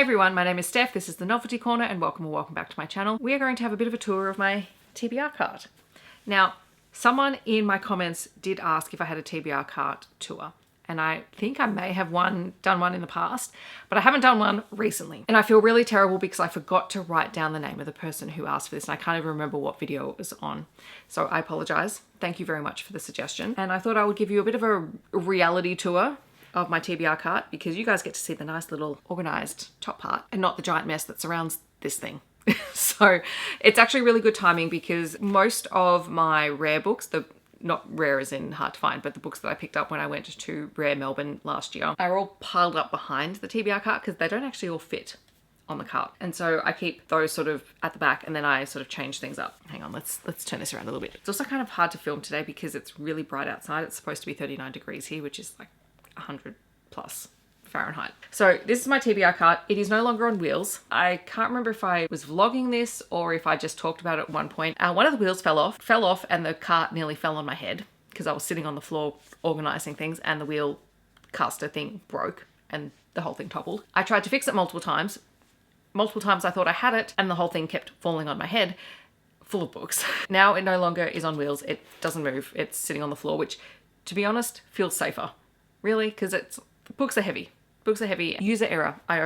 everyone, my name is Steph, this is the Novelty Corner, and welcome back to my channel. We are going to have a bit of a tour of my TBR cart. Now, someone in my comments did ask if I had a TBR cart tour, and I think I may have done one in the past, but I haven't done one recently. And I feel really terrible because I forgot to write down the name of the person who asked for this, and I can't even remember what video it was on. So I apologize. Thank you very much for the suggestion. And I thought I would give you a bit of a reality tour of my TBR cart because you guys get to see the nice little organized top part and not the giant mess that surrounds this thing. So it's actually really good timing because most of my rare books, not rare as in hard to find, but the books that I picked up when I went to Rare Melbourne last year are all piled up behind the TBR cart because they don't actually all fit on the cart. And so I keep those sort of at the back and then I sort of change things up. Hang on, let's turn this around a little bit. It's also kind of hard to film today because it's really bright outside. It's supposed to be 39 degrees here, which is like 100 plus Fahrenheit. So this is my TBR cart. It is no longer on wheels. I can't remember if I was vlogging this or if I just talked about it at one point. One of the wheels fell off and the cart nearly fell on my head because I was sitting on the floor organizing things and the wheel caster thing broke and the whole thing toppled. I tried to fix it multiple times. Multiple times I thought I had it and the whole thing kept falling on my head full of books. Now it no longer is on wheels. It doesn't move. It's sitting on the floor, which to be honest feels safer. Really, because books are heavy. Books are heavy. User error. I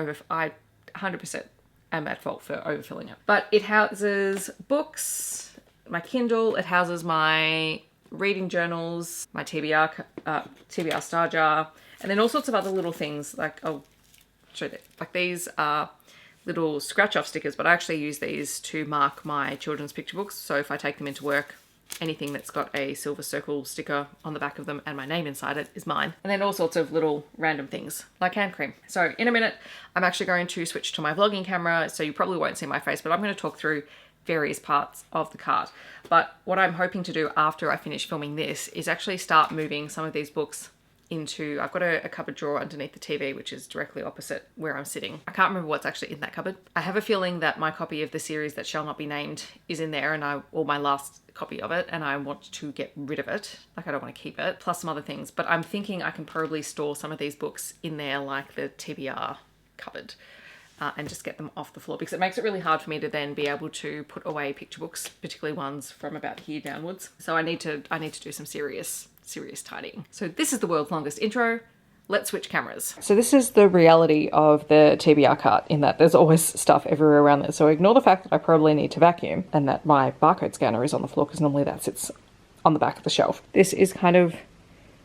100% am at fault for overfilling it. But it houses books, my Kindle. It houses my reading journals, my TBR Star Jar, and then all sorts of other little things. Like I'll show you that. Like these are little scratch-off stickers, but I actually use these to mark my children's picture books. So if I take them into work, anything that's got a silver circle sticker on the back of them and my name inside it is mine. And then all sorts of little random things like hand cream. So in a minute, I'm actually going to switch to my vlogging camera, so you probably won't see my face, but I'm going to talk through various parts of the cart. But what I'm hoping to do after I finish filming this is actually start moving some of these books into, I've got a cupboard drawer underneath the TV, which is directly opposite where I'm sitting. I can't remember what's actually in that cupboard. I have a feeling that my copy of the series that shall not be named is in there, or my last copy of it, and I want to get rid of it. Like I don't want to keep it, plus some other things. But I'm thinking I can probably store some of these books in there, like the TBR cupboard, and just get them off the floor because it makes it really hard for me to then be able to put away picture books, particularly ones from about here downwards. So I need to do some serious tidying. So this is the world's longest intro. Let's switch cameras. So this is the reality of the TBR cart in that there's always stuff everywhere around there. So ignore the fact that I probably need to vacuum and that my barcode scanner is on the floor because normally that sits on the back of the shelf. This is kind of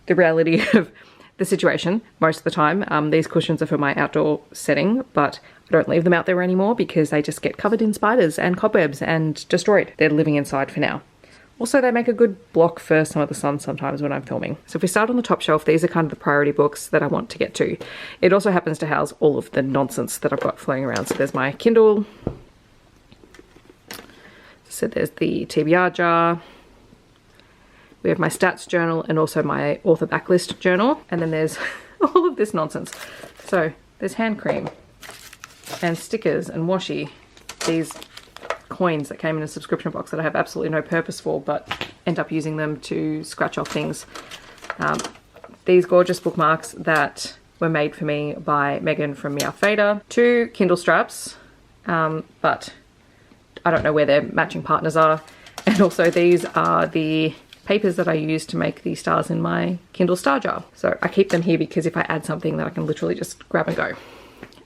the reality of the situation most of the time. These cushions are for my outdoor setting, but I don't leave them out there anymore because they just get covered in spiders and cobwebs and destroyed. They're living inside for now. Also, they make a good block for some of the sun sometimes when I'm filming. So if we start on the top shelf, these are kind of the priority books that I want to get to. It also happens to house all of the nonsense that I've got floating around. So there's my Kindle. So there's the TBR jar. We have my stats journal and also my author backlist journal. And then there's all of this nonsense. So there's hand cream and stickers and washi. These coins that came in a subscription box that I have absolutely no purpose for, but end up using them to scratch off things. These gorgeous bookmarks that were made for me by Megan from Meowth Vader. 2 Kindle straps, but I don't know where their matching partners are. And also these are the papers that I use to make the stars in my Kindle Star Jar. So I keep them here because if I add something that I can literally just grab and go.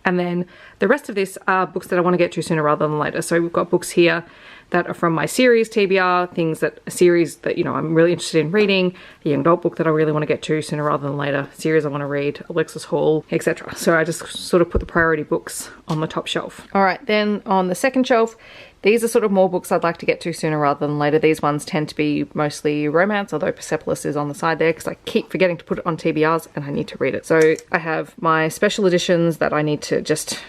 And then the rest of this are books that I want to get to sooner rather than later. So we've got books here that are from my series TBR, a series that, you know, I'm really interested in reading, a young adult book that I really want to get to sooner rather than later, series I want to read, Alexis Hall, etc. So I just sort of put the priority books on the top shelf. All right, then on the second shelf, these are sort of more books I'd like to get to sooner rather than later. These ones tend to be mostly romance, although Persepolis is on the side there because I keep forgetting to put it on TBRs and I need to read it. So I have my special editions that I need to just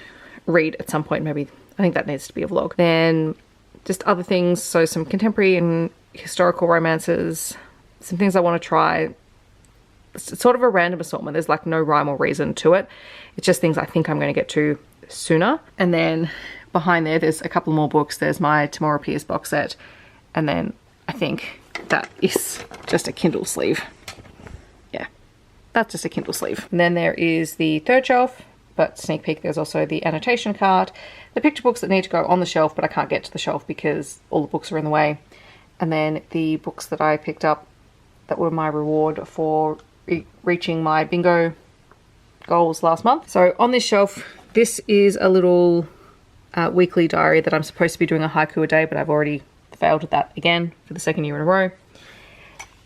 read at some point. Maybe I think that needs to be a vlog. Then just other things, so some contemporary and historical romances, some things I want to try. It's sort of a random assortment. There's like no rhyme or reason to it. It's just things I think I'm going to get to sooner. And then behind there's a couple more books. There's my Tamora Pierce box set, and then I think that is just a Kindle sleeve. Yeah, that's just a Kindle sleeve. And then there is the third shelf. but sneak peek, there's also the annotation cart, the picture books that need to go on the shelf, but I can't get to the shelf because all the books are in the way. And then the books that I picked up that were my reward for reaching my bingo goals last month. So on this shelf, this is a little weekly diary that I'm supposed to be doing a haiku a day, but I've already failed at that again for the second year in a row.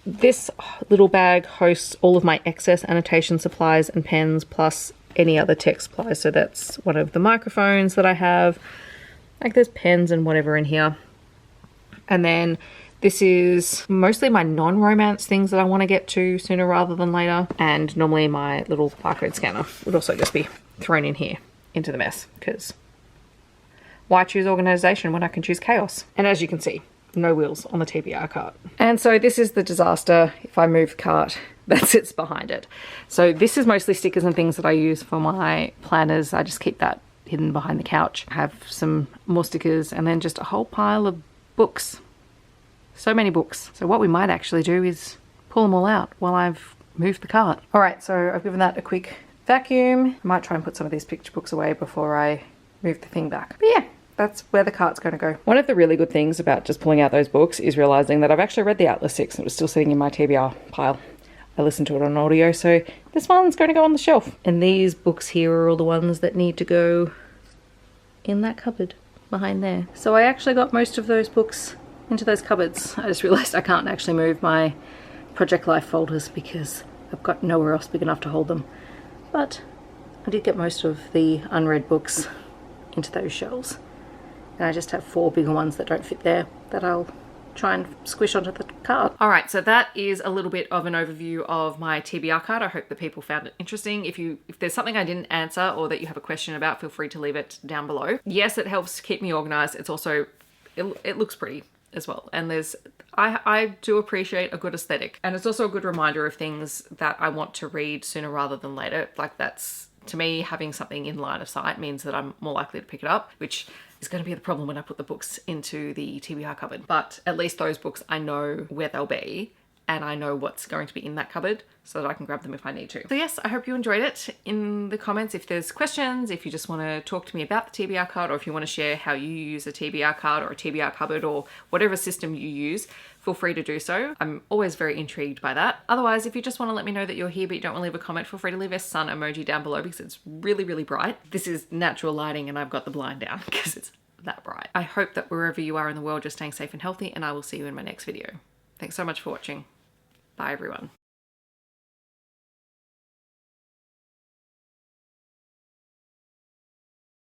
This little bag hosts all of my excess annotation supplies and pens, plus any other tech supplies. So that's one of the microphones that I have. Like there's pens and whatever in here. And then this is mostly my non-romance things that I want to get to sooner rather than later. And normally my little barcode scanner would also just be thrown in here into the mess, because why choose organization when I can choose chaos? And as you can see, no wheels on the TBR cart. And so this is the disaster if I move the cart that sits behind it. So this is mostly stickers and things that I use for my planners. I just keep that hidden behind the couch. I have some more stickers and then just a whole pile of books. So many books. So what we might actually do is pull them all out while I've moved the cart. All right, so I've given that a quick vacuum. I might try and put some of these picture books away before I move the thing back. But yeah, that's where the cart's going to go. One of the really good things about just pulling out those books is realizing that I've actually read the Atlas 6 and it was still sitting in my TBR pile. I listened to it on audio, so this one's going to go on the shelf. And these books here are all the ones that need to go in that cupboard behind there. So I actually got most of those books into those cupboards. I just realized I can't actually move my Project Life folders because I've got nowhere else big enough to hold them. But I did get most of the unread books into those shelves. And I just have 4 bigger ones that don't fit there that I'll try and squish onto the cart. All right, so that is a little bit of an overview of my TBR cart. I hope that people found it interesting. If there's something I didn't answer or that you have a question about, feel free to leave it down below. Yes, it helps keep me organized. It's also, it looks pretty as well. And I do appreciate a good aesthetic. And it's also a good reminder of things that I want to read sooner rather than later. Like that's, to me, having something in line of sight means that I'm more likely to pick it up, which is going to be the problem when I put the books into the TBR cupboard. But at least those books, I know where they'll be and I know what's going to be in that cupboard so that I can grab them if I need to. So yes, I hope you enjoyed it. In the comments, if there's questions, if you just want to talk to me about the TBR cart, or if you want to share how you use a TBR cart or a TBR cupboard or whatever system you use, feel free to do so. I'm always very intrigued by that. Otherwise, if you just want to let me know that you're here but you don't want to leave a comment, feel free to leave a sun emoji down below because it's really, really bright. This is natural lighting and I've got the blind down because it's that bright. I hope that wherever you are in the world, you're staying safe and healthy, and I will see you in my next video. Thanks so much for watching. Bye everyone.